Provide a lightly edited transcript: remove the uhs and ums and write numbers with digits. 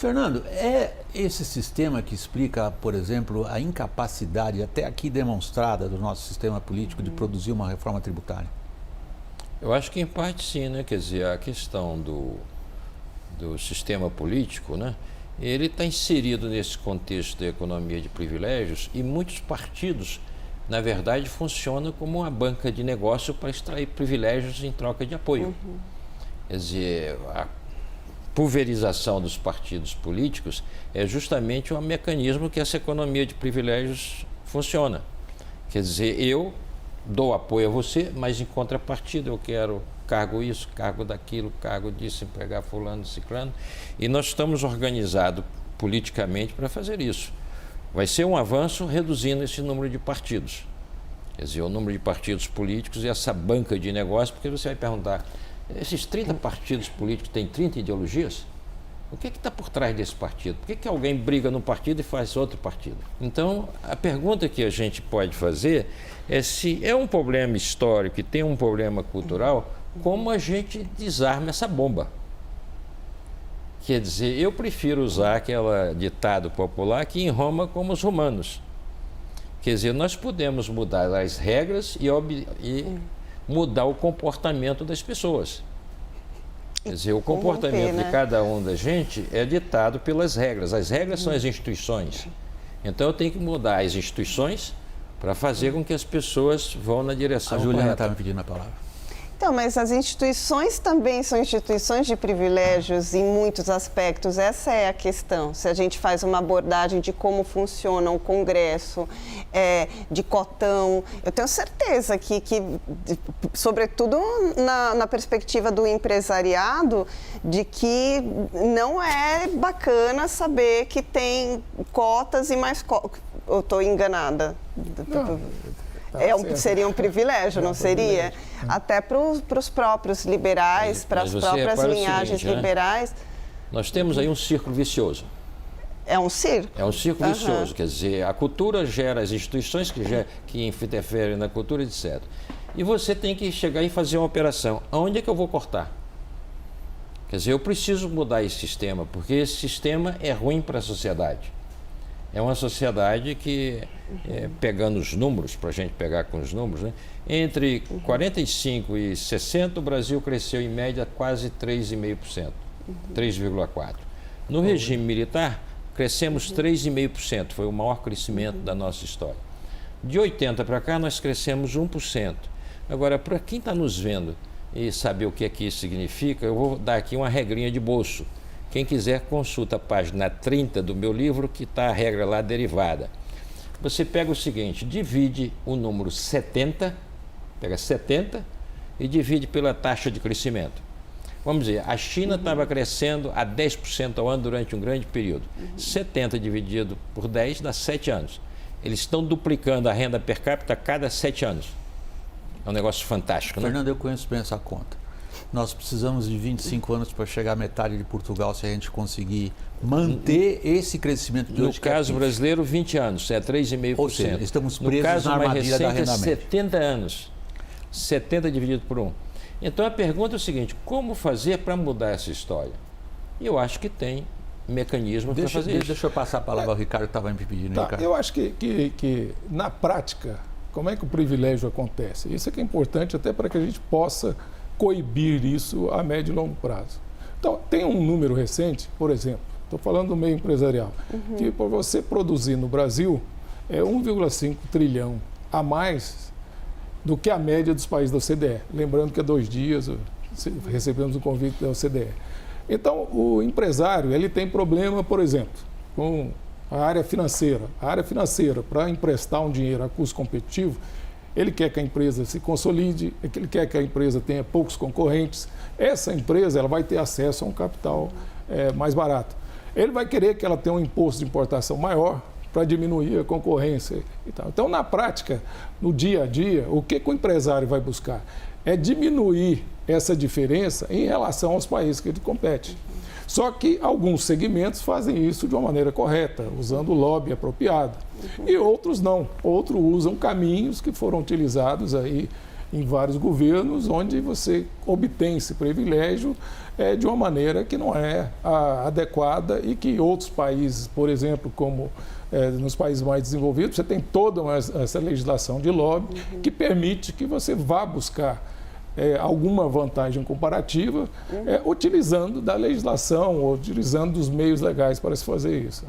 Fernando, é esse sistema que explica, por exemplo, a incapacidade até aqui demonstrada do nosso sistema político de produzir uma reforma tributária? Eu acho que em parte sim, né? Quer dizer, a questão do sistema político, né? Ele está inserido nesse contexto da economia de privilégios e muitos partidos, na verdade, funcionam como uma banca de negócio para extrair privilégios em troca de apoio. Quer dizer, a pulverização dos partidos políticos é justamente um mecanismo que essa economia de privilégios funciona. Quer dizer, eu dou apoio a você, mas em contrapartida eu quero cargo isso, cargo daquilo, cargo disso, empregar fulano, ciclano. E nós estamos organizados politicamente para fazer isso. Vai ser um avanço reduzindo esse número de partidos. Quer dizer, o número de partidos políticos e essa banca de negócios, porque você vai perguntar, esses 30 partidos políticos têm 30 ideologias? O que está por trás desse partido? Por que alguém briga no partido e faz outro partido? Então, a pergunta que a gente pode fazer é se é um problema histórico e tem um problema cultural, como a gente desarma essa bomba? Quer dizer, eu prefiro usar aquele ditado popular que em Roma como os romanos. Quer dizer, nós podemos mudar as regras e mudar o comportamento das pessoas. Quer dizer, o comportamento de cada um da gente é ditado pelas regras. As regras são as instituições. Então eu tenho que mudar as instituições para fazer com que as pessoas vão na direção correta. A Juliana está me pedindo a palavra. Então, mas as instituições também são instituições de privilégios em muitos aspectos. Essa é a questão. Se a gente faz uma abordagem de como funciona o Congresso, de cotão, eu tenho certeza que sobretudo na perspectiva do empresariado, de que não é bacana saber que tem cotas e mais cotas. Eu estou enganada? Não. Seria um privilégio, não seria? Até para os próprios liberais, para as próprias linhagens liberais. Nós temos aí um círculo vicioso. É um círculo? É um círculo vicioso, quer dizer, a cultura gera as instituições que interferem na cultura, etc. E você tem que chegar e fazer uma operação. Aonde é que eu vou cortar? Quer dizer, eu preciso mudar esse sistema, porque esse sistema é ruim para a sociedade. É uma sociedade que, pegando os números, para a gente pegar com os números, né, entre 45 e 60, o Brasil cresceu em média quase 3,5%, 3,4%. No regime militar, crescemos 3,5%, foi o maior crescimento da nossa história. De 80 para cá, nós crescemos 1%. Agora, para quem está nos vendo e saber o que é que isso significa, eu vou dar aqui uma regrinha de bolso. Quem quiser, consulta a página 30 do meu livro, que está a regra lá derivada. Você pega o seguinte, divide o número 70, pega 70 e divide pela taxa de crescimento. Vamos dizer, a China estava crescendo a 10% ao ano durante um grande período. 70 dividido por 10 dá 7 anos. Eles estão duplicando a renda per capita a cada 7 anos. É um negócio fantástico, né? Fernando, eu conheço bem essa conta. Nós precisamos de 25 anos para chegar à metade de Portugal se a gente conseguir manter esse crescimento de hoje. No caso brasileiro, 20 anos, é 3,5%. Ou seja, estamos presos na armadilha da renda média. 70 anos, 70 dividido por 1. Então a pergunta é o seguinte, como fazer para mudar essa história? E eu acho que tem mecanismo para fazer isso. Deixa eu passar a palavra ao Ricardo, que estava me pedindo. Tá, Ricardo. eu acho que na prática, como é que o privilégio acontece? Isso é que é importante até para que a gente possa coibir isso a médio e longo prazo. Então, tem um número recente, por exemplo, estou falando do meio empresarial, que para você produzir no Brasil é 1,5 trilhão a mais do que a média dos países da OCDE. Lembrando que há 2 dias recebemos um convite da OCDE. Então, o empresário ele tem problema, por exemplo, com a área financeira. A área financeira, para emprestar um dinheiro a custo competitivo, ele quer que a empresa se consolide, ele quer que a empresa tenha poucos concorrentes. Essa empresa ela vai ter acesso a um capital mais barato. Ele vai querer que ela tenha um imposto de importação maior para diminuir a concorrência e tal. Então, na prática, no dia a dia, o que o empresário vai buscar? É diminuir essa diferença em relação aos países que ele compete. Só que alguns segmentos fazem isso de uma maneira correta, usando o lobby apropriado. E outros não. Outros usam caminhos que foram utilizados aí em vários governos, onde você obtém esse privilégio de uma maneira que não é adequada e que outros países, por exemplo, como nos países mais desenvolvidos, você tem toda essa legislação de lobby que permite que você vá buscar alguma vantagem comparativa utilizando da legislação ou utilizando dos meios legais para se fazer isso.